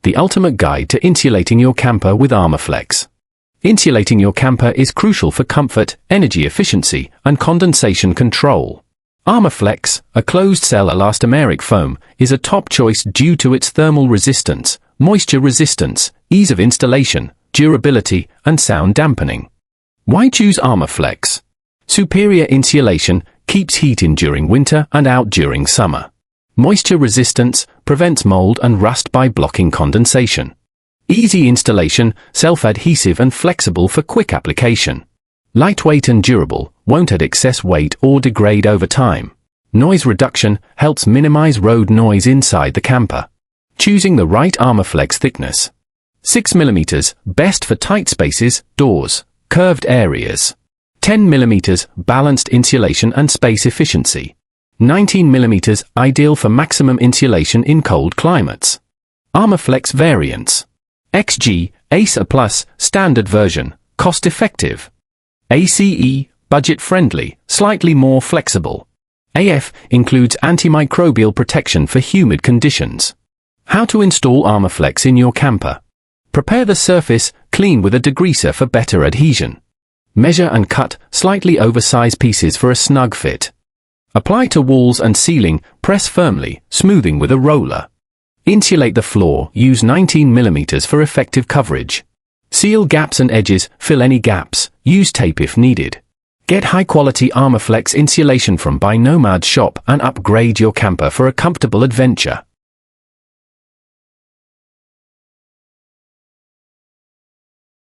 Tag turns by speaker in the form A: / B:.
A: the ultimate guide to insulating your camper with Armaflex. Insulating your camper is crucial for comfort, energy efficiency, and condensation control. Armaflex, a closed-cell elastomeric foam, is a top choice due to its thermal resistance, moisture resistance, ease of installation, durability, and sound dampening. Why choose Armaflex? Superior insulation keeps heat in during winter and out during summer. Moisture resistance prevents mold and rust by blocking condensation. Easy installation, self-adhesive and flexible for quick application. Lightweight and durable, won't add excess weight or degrade over time. Noise reduction helps minimize road noise inside the camper. Choosing the right Armaflex thickness. 6 mm, best for tight spaces, doors, curved areas. 10 mm, balanced insulation and space efficiency. 19 mm, ideal for maximum insulation in cold climates. Armaflex Variants. XG, ACE Plus, standard version, cost-effective. ACE, budget-friendly, slightly more flexible. AF includes antimicrobial protection for humid conditions. How to install Armaflex in your camper. Prepare the surface, clean with a degreaser for better adhesion. Measure and cut slightly oversized pieces for a snug fit. Apply to walls and ceiling, press firmly, smoothing with a roller. Insulate the floor, use 19 mm for effective coverage. Seal gaps and edges, fill any gaps, use tape if needed. Get high-quality Armaflex insulation from NOMADS shop and upgrade your camper for a comfortable adventure.